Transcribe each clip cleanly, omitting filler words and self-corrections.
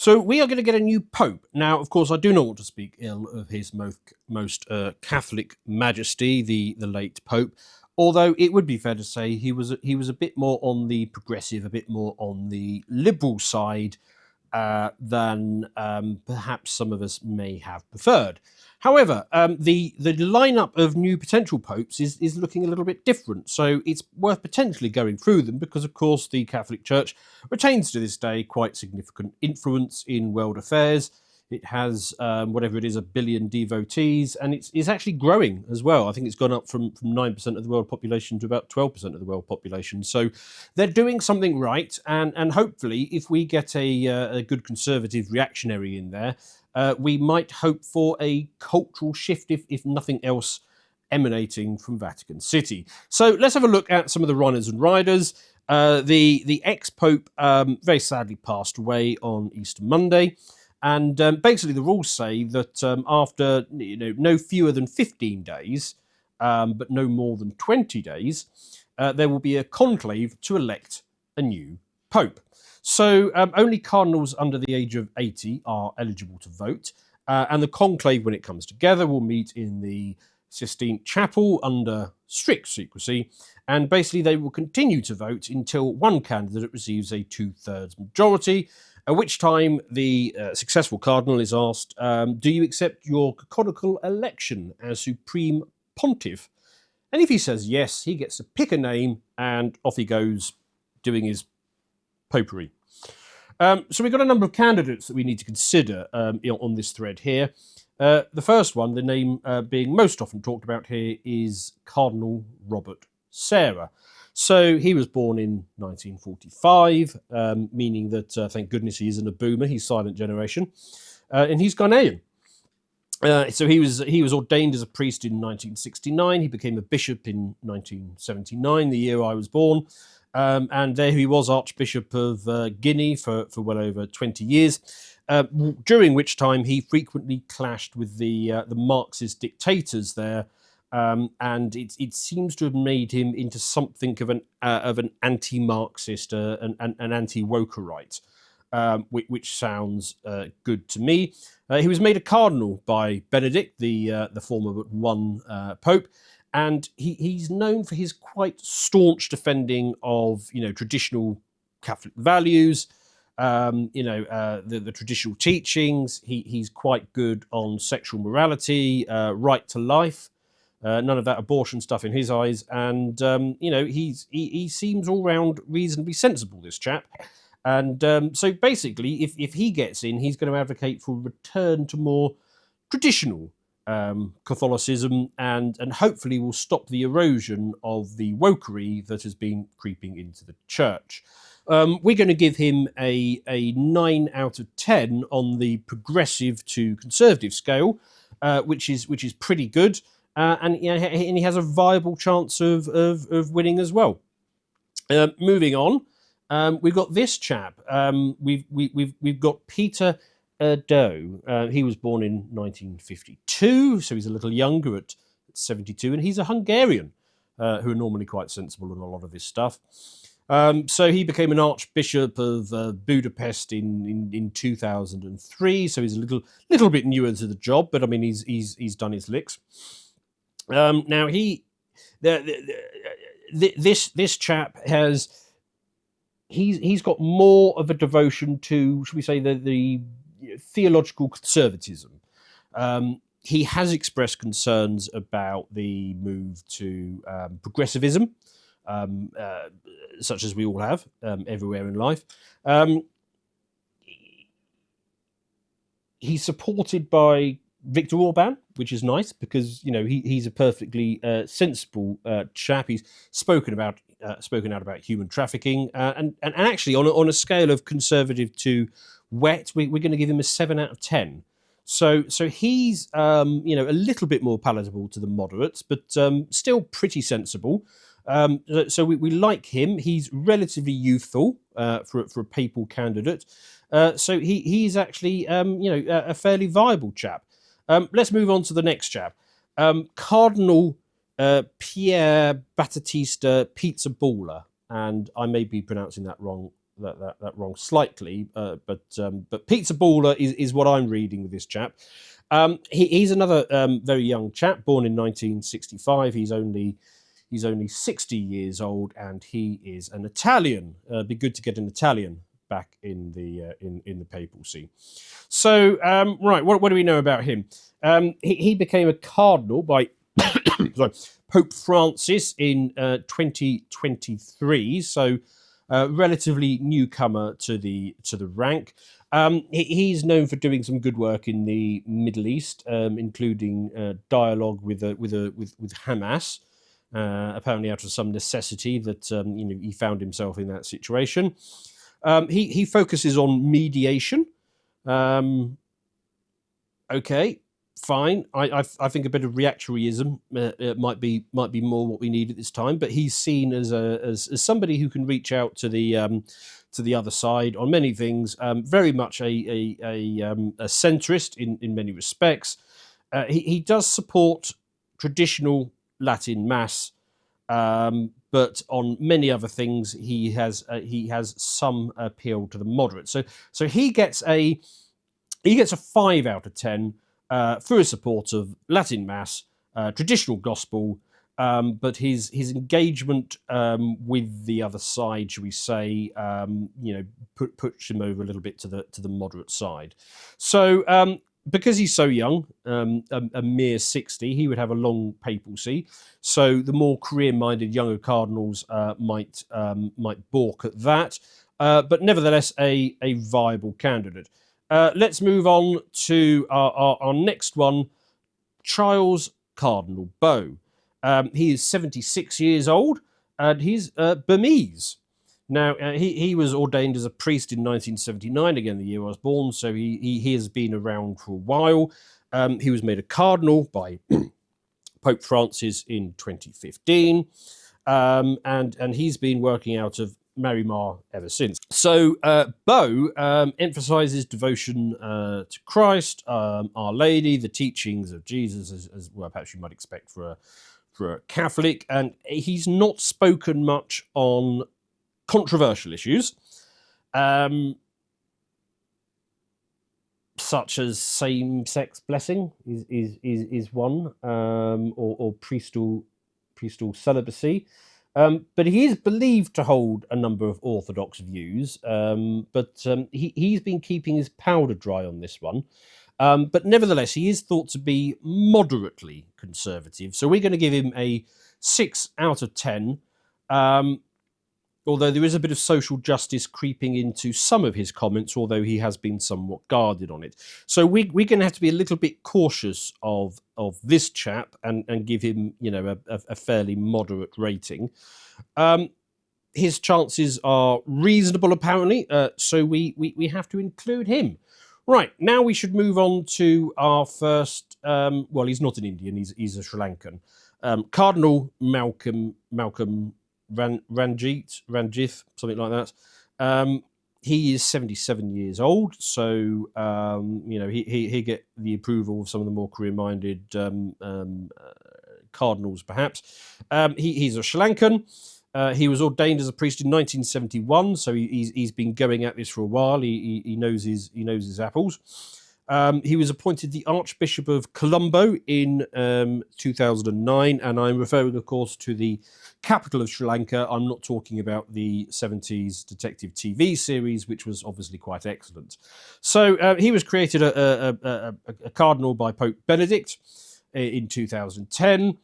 So we are going to get a new pope. Now, of course, I do not want to speak ill of his most Catholic Majesty, the late Pope. Although it would be fair to say he was a bit more on the progressive, a bit more on the liberal side than perhaps some of us may have preferred. However, the lineup of new potential popes is looking a little bit different, so it's worth potentially going through them because, of course, the Catholic Church retains to this day quite significant influence in world affairs. It has whatever it is, 1 billion devotees, and it's actually growing as well. I think it's gone up from 9% of the world population to about 12% of the world population. So they're doing something right, and hopefully, if we get a good conservative reactionary in there, we might hope for a cultural shift, if nothing else, emanating from Vatican City. So let's have a look at some of the runners and riders. The ex-pope very sadly passed away on Easter Monday. And basically, the rules say that after no fewer than 15 days, but no more than 20 days, there will be a conclave to elect a new pope. So only cardinals under the age of 80 are eligible to vote. And the conclave, when it comes together, will meet in the Sistine Chapel under strict secrecy. And basically, they will continue to vote until one candidate receives a 2/3 majority. At which time the successful cardinal is asked, do you accept your canonical election as supreme pontiff? And if he says yes, he gets to pick a name and off he goes doing his popery. So we've got a number of candidates that we need to consider on this thread here. The first one, the name being most often talked about here, is Cardinal Robert Sarah. So he was born in 1945, meaning that, thank goodness he isn't a boomer, he's silent generation, and he's Ghanaian. So he was ordained as a priest in 1969. He became a bishop in 1979, the year I was born, and there he was Archbishop of Guinea for well over 20 years, during which time he frequently clashed with the Marxist dictators there. And it seems to have made him into something of an anti-Marxist, an anti-wokerite, which sounds good to me. He was made a cardinal by Benedict, the former but one pope, and he's known for his quite staunch defending of traditional Catholic values. The traditional teachings. He's quite good on sexual morality, right to life. None of that abortion stuff in his eyes, and he seems all round reasonably sensible, this chap. And so basically, if he gets in, he's going to advocate for return to more traditional Catholicism, and hopefully will stop the erosion of the wokery that has been creeping into the church. We're going to give him a 9 out of 10 on the progressive to conservative scale, which is pretty good. And he has a viable chance of winning as well. Moving on, we've got this chap. We've got Peter Doe. He was born in 1952, so he's a little younger at 72, and he's a Hungarian who are normally quite sensible in a lot of this stuff. So he became an Archbishop of Budapest in 2003. So he's a little bit newer to the job, but I mean he's done his licks. Now this chap he's got more of a devotion to, should we say, the theological conservatism. He has expressed concerns about the move to progressivism, such as we all have everywhere in life. He's supported by Viktor Orban, which is nice because he's a perfectly sensible chap. He's spoken out about human trafficking, and actually on a scale of conservative to wet, we're going to give him a 7 out of 10. So he's a little bit more palatable to the moderates, but still pretty sensible. So we like him. He's relatively youthful for a papal candidate. So he's actually a fairly viable chap. Let's move on to the next chap. Cardinal Pier Battista Pizzaballa, and I may be pronouncing that wrong that wrong slightly, but Pizza Baller is what I'm reading with this chap. He's another very young chap, born in 1965. He's only 60 years old, and he is an Italian. Be good to get an Italian back in the papacy. So, right, what do we know about him? He became a cardinal by sorry, Pope Francis in 2023. So, relatively newcomer to the rank. He's known for doing some good work in the Middle East, including dialogue with Hamas. Apparently, out of some necessity that he found himself in that situation. He focuses on mediation. Okay, fine. I think a bit of reactionaryism might be more what we need at this time. But he's seen as somebody who can reach out to the other side on many things. Very much a centrist in many respects. He does support traditional Latin Mass, but on many other things he has some appeal to the moderate. So he gets a 5 out of 10 for his support of Latin Mass, traditional gospel, but his engagement with the other side, shall we say, puts him over a little bit to the moderate side. So because he's so young, a mere 60, he would have a long papacy. So the more career-minded younger cardinals might balk at that, but nevertheless a viable candidate. Let's move on to our next one, Charles Cardinal Bow. He is 76 years old, and he's Burmese. Now, he was ordained as a priest in 1979, again, the year I was born, so he has been around for a while. He was made a cardinal by Pope Francis in 2015, and he's been working out of Marimar ever since. So, Bow emphasizes devotion to Christ, Our Lady, the teachings of Jesus, as well, perhaps you might expect for a Catholic, and he's not spoken much on controversial issues, such as same-sex blessing is one, or priesthood celibacy. But he is believed to hold a number of orthodox views, but he's been keeping his powder dry on this one. But nevertheless, he is thought to be moderately conservative. So we're going to give him a 6 out of 10. Although there is a bit of social justice creeping into some of his comments, although he has been somewhat guarded on it. So we're going to have to be a little bit cautious of this chap and give him, a fairly moderate rating. His chances are reasonable, apparently, so we have to include him. Right, now we should move on to our first, well, he's not an Indian, he's a Sri Lankan. Cardinal Malcolm Ranjith, something like that. He is 77 years old, so he get the approval of some of the more career-minded cardinals, perhaps. He's a Sri Lankan. He was ordained as a priest in 1971, so he's been going at this for a while. He knows his apples. He was appointed the Archbishop of Colombo in 2009, and I'm referring, of course, to the capital of Sri Lanka. I'm not talking about the 70s detective TV series, which was obviously quite excellent. So he was created a cardinal by Pope Benedict in 2010.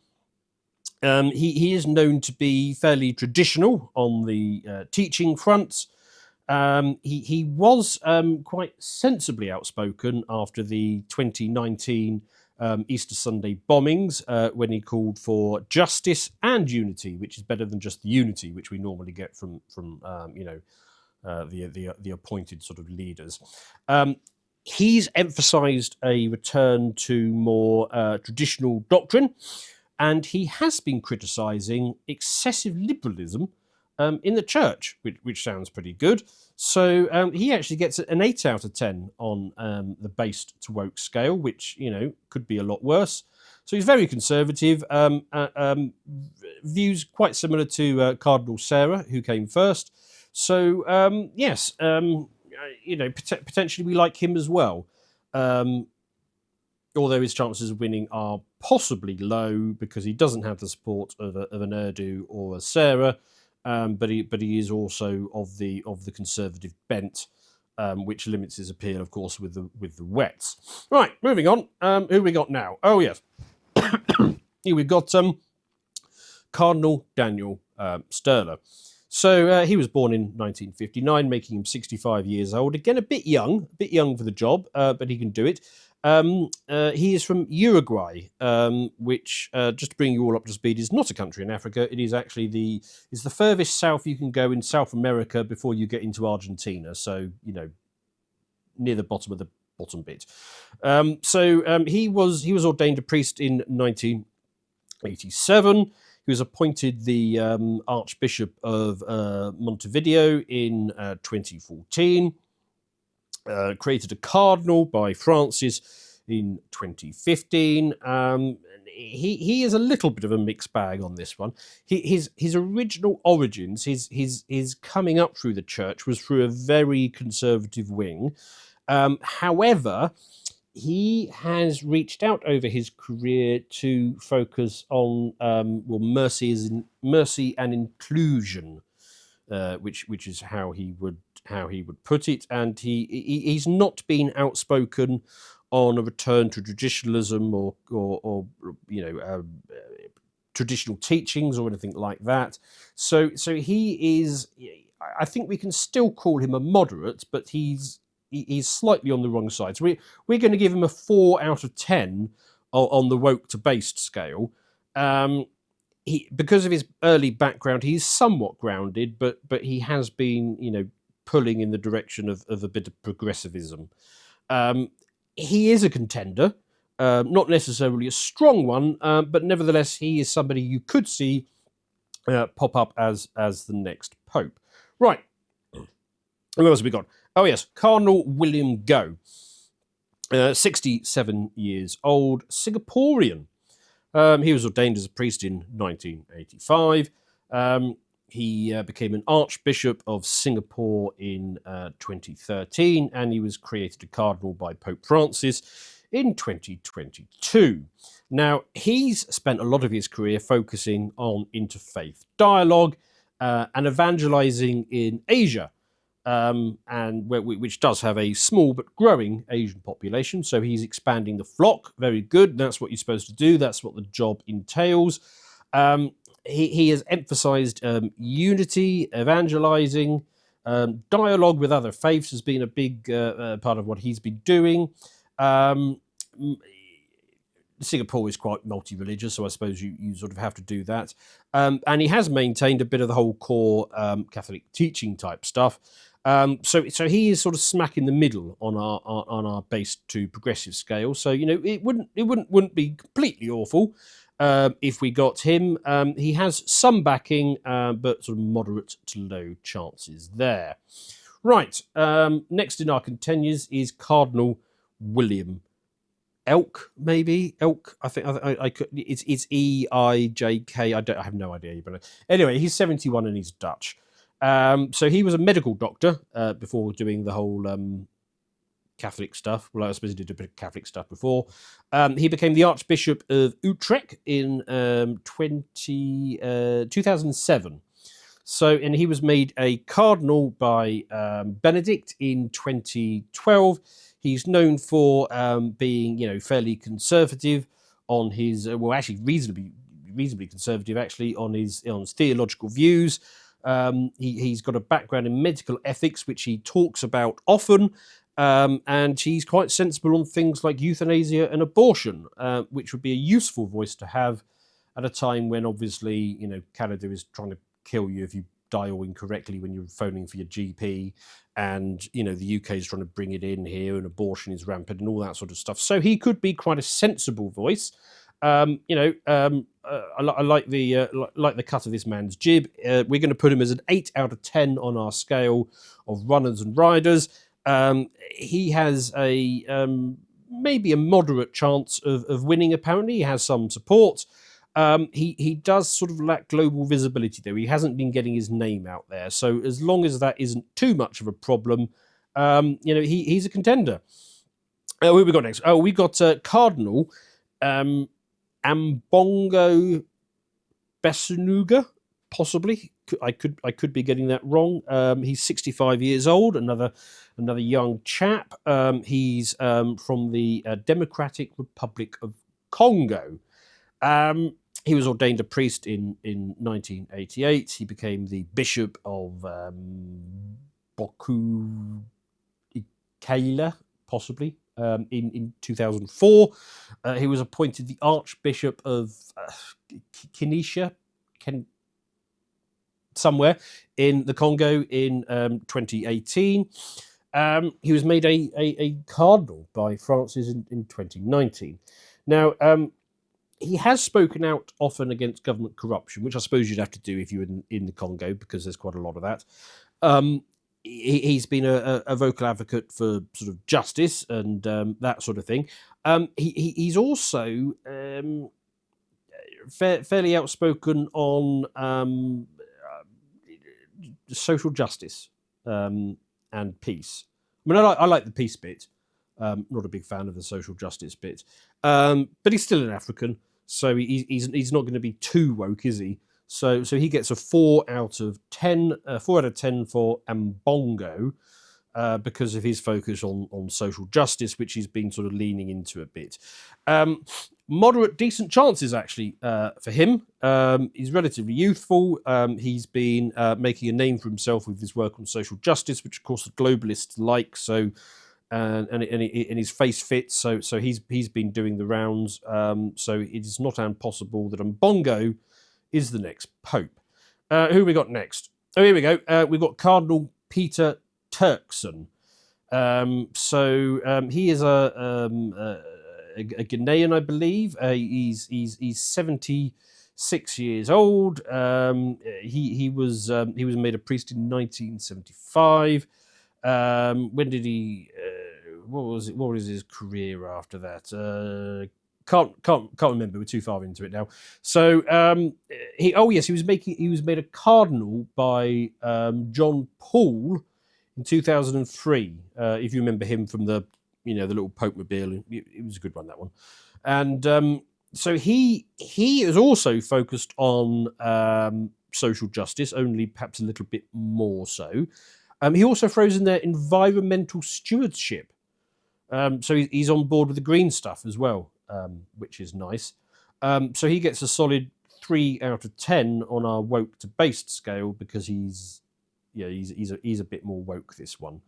He is known to be fairly traditional on the teaching front. He was quite sensibly outspoken after the 2019 Easter Sunday bombings, when he called for justice and unity, which is better than just the unity which we normally get from the appointed sort of leaders. He's emphasised a return to more traditional doctrine, and he has been criticising excessive liberalism in the church, which sounds pretty good. So he actually gets an 8 out of 10 on the based to woke scale, which, could be a lot worse. So he's very conservative, views quite similar to Cardinal Sarah, who came first. So yes, potentially we like him as well. Um, Although his chances of winning are possibly low because he doesn't have the support of an Urdu or a Sarah, but he is also of the conservative bent, which limits his appeal, of course, with the wets. Right, moving on. Who we got now? Oh yes, here we've got Cardinal Daniel Stirler. So he was born in 1959, making him 65 years old. Again, a bit young for the job, but he can do it. He is from Uruguay, which, just to bring you all up to speed, is not a country in Africa. It is actually the furthest south you can go in South America before you get into Argentina. So, near the bottom of the bottom bit. He was ordained a priest in 1987. He was appointed the Archbishop of Montevideo in 2014. Created a cardinal by Francis in 2015. He is a little bit of a mixed bag on this one. His original origins, his coming up through the church was through a very conservative wing. However, he has reached out over his career to focus on mercy and inclusion, which is how he would put it, and he's not been outspoken on a return to traditionalism or traditional teachings or anything like that. So he is. I think we can still call him a moderate, but he's slightly on the wrong side. So we're going to give him a 4 out of 10 on the woke to based scale. Because of his early background, he's somewhat grounded, but he has been, pulling in the direction of a bit of progressivism. He is a contender, not necessarily a strong one, but nevertheless, he is somebody you could see pop up as the next pope. Right. Who else have we got? Oh, yes, Cardinal William Goh, 67 years old, Singaporean. He was ordained as a priest in 1985. He became an Archbishop of Singapore in 2013, and he was created a cardinal by Pope Francis in 2022. Now, he's spent a lot of his career focusing on interfaith dialogue and evangelizing in Asia, which does have a small but growing Asian population. So he's expanding the flock. Very good. That's what you're supposed to do. That's what the job entails. He has emphasized unity, evangelizing, dialogue with other faiths has been a big part of what he's been doing. Singapore is quite multi-religious, so I suppose you sort of have to do that. And he has maintained a bit of the whole core Catholic teaching type stuff. So he is sort of smack in the middle on our base to progressive scale. So it wouldn't be completely awful if we got him. He has some backing, but sort of moderate to low chances there. Right. Next in our contenders is Cardinal William Elk, maybe Elk. I think I could. It's EIJK. I have no idea. But anyway, he's 71 and he's Dutch. So he was a medical doctor before doing the whole Catholic stuff. Well, I suppose he did a bit of Catholic stuff before. He became the Archbishop of Utrecht in 2007. And he was made a cardinal by Benedict in 2012. He's known for being, fairly conservative on his, actually reasonably conservative, actually, on his theological views. He's got a background in medical ethics, which he talks about often, and he's quite sensible on things like euthanasia and abortion, which would be a useful voice to have at a time when, obviously, Canada is trying to kill you if you dial incorrectly when you're phoning for your GP, and the UK is trying to bring it in here, and abortion is rampant and all that sort of stuff. So he could be quite a sensible voice. I like the cut of this man's jib. We're going to put him as an 8 out of 10 on our scale of runners and riders. He has maybe a moderate chance of winning. Apparently, he has some support. He does sort of lack global visibility, though. He hasn't been getting his name out there. So as long as that isn't too much of a problem, he's a contender. Who we got next? Oh, we got Cardinal Ambongo Besunuga, possibly. I could be getting that wrong. He's 65 years old. Another young chap. He's from the Democratic Republic of Congo. He was ordained a priest in 1988. He became the bishop of Boku Ikela, possibly, in 2004. He was appointed the Archbishop of Kinesha, somewhere in the Congo in 2018. He was made a cardinal by Francis in 2019. Now, he has spoken out often against government corruption, which I suppose you'd have to do if you're in the Congo, because there's quite a lot of that. He's been a vocal advocate for sort of justice and that sort of thing. He's also fairly outspoken on social justice and peace. I mean, I like the peace bit. Not a big fan of the social justice bit, but he's still an African, so he's not going to be too woke, is he? So he gets a 4 out of 10 for Ambongo because of his focus on social justice, which he's been sort of leaning into a bit. Moderate, decent chances actually for him. He's relatively youthful. He's been making a name for himself with his work on social justice, which of course the globalists like. So. And his face fits, so he's been doing the rounds. So it is not impossible that Mbongo is the next pope. Who we got next? Oh, here we go. We've got Cardinal Peter Turkson. He is a Ghanaian, I believe. He's 76 years old. He was made a priest in 1975. When did he? What was it? What was his career after that? Can't remember. We're too far into it now. So he was made a cardinal by John Paul in 2003. If you remember him from the little Pope mobile, it was a good one, that one. And so he is also focused on social justice, only perhaps a little bit more so. He also throws in there environmental stewardship. So he's on board with the green stuff as well, which is nice. So he gets a solid 3 out of 10 on our woke to based scale because he's a bit more woke, this one.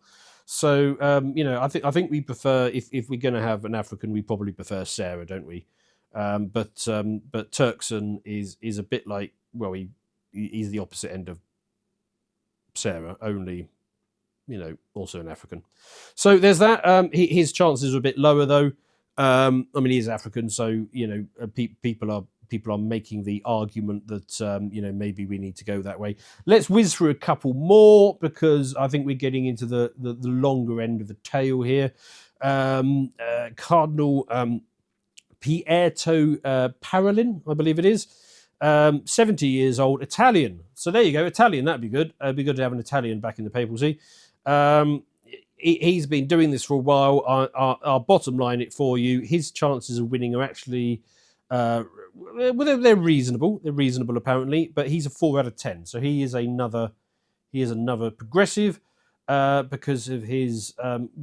So I think we prefer, if we're going to have an African, we probably prefer Sarah, don't we? But Turkson is a bit like, well, he's the opposite end of Sarah, only also an African. So there's that. His chances are a bit lower, though. I mean, he is African, so people are making the argument that maybe we need to go that way. Let's whiz through a couple more because I think we're getting into the longer end of the tail here. Cardinal Pietro Parolin, I believe it is. 70 years old, Italian. So there you go, Italian. That'd be good. It'd be good to have an Italian back in the papacy. He's been doing this for a while. I'll bottom line it for you. His chances of winning are actually, they're reasonable. They're reasonable apparently, but he's a 4 out of 10. So he is another progressive because of his.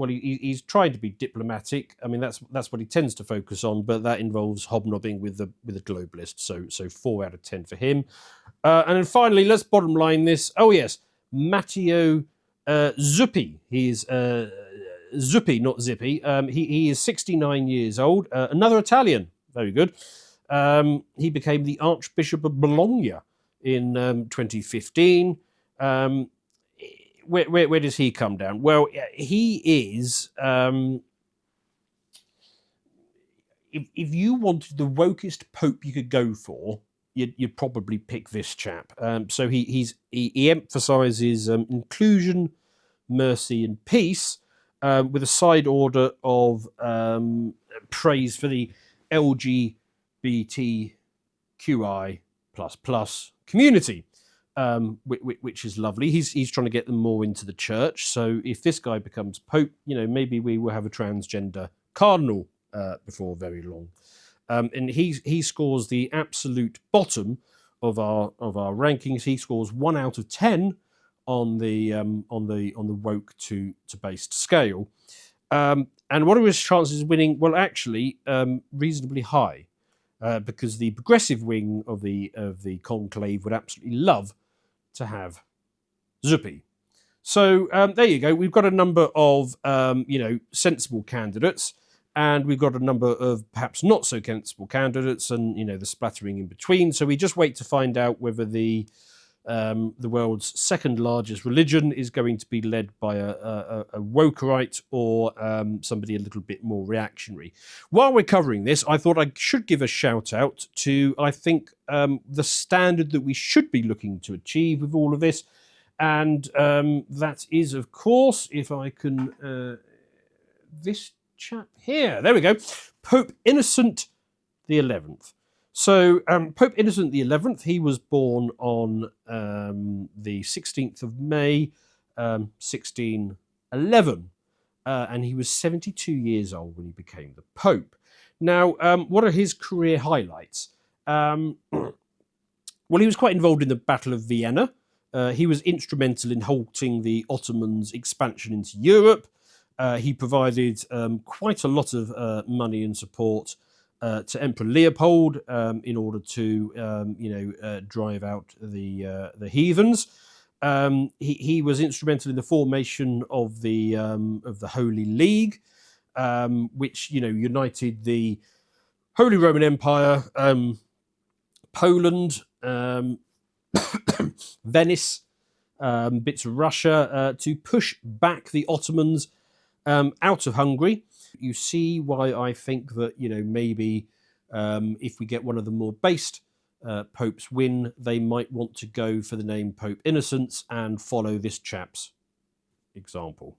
He's trying to be diplomatic. I mean, that's what he tends to focus on, but that involves hobnobbing with the globalists. So 4 out of 10 for him. And then finally, let's bottom line this. Oh yes, Matteo Zuppi. He's Zuppi, not Zippy. He is 69 years old. Another Italian. Very good. He became the Archbishop of Bologna in 2015. Where does he come down? Well, he is. If you wanted the wokest pope you could go for, you'd probably pick this chap. So he emphasises inclusion, mercy, and peace, with a side order of praise for the LGBTQ QI community, which is lovely. He's trying to get them more into the church. So if this guy becomes Pope, maybe we will have a transgender cardinal before very long. And he scores the absolute bottom of our rankings. He scores 1 out of 10 on the woke to based scale. And what are his chances of winning? Well, actually, reasonably high, because the progressive wing of the conclave would absolutely love to have Zuppi. So there you go. We've got a number of sensible candidates, and we've got a number of perhaps not so sensible candidates, and the splattering in between. So we just wait to find out whether the world's second largest religion is going to be led by a wokerite or somebody a little bit more reactionary. While we're covering this, I thought I should give a shout out to, I think, the standard that we should be looking to achieve with all of this. And that is, of course, if I can, this chap here, there we go, Pope Innocent the 11th. So Pope Innocent the 11th, he was born on the 16th of May, 1611, and he was 72 years old when he became the Pope. Now, what are his career highlights? Well, he was quite involved in the Battle of Vienna. He was instrumental in halting the Ottomans' expansion into Europe. He provided quite a lot of money and support to Emperor Leopold in order to, drive out the heathens. He was instrumental in the formation of the Holy League, which united the Holy Roman Empire, Poland, Venice, bits of Russia, to push back the Ottomans out of Hungary. You see why I think that maybe if we get one of the more based popes win, they might want to go for the name Pope Innocent and follow this chap's example.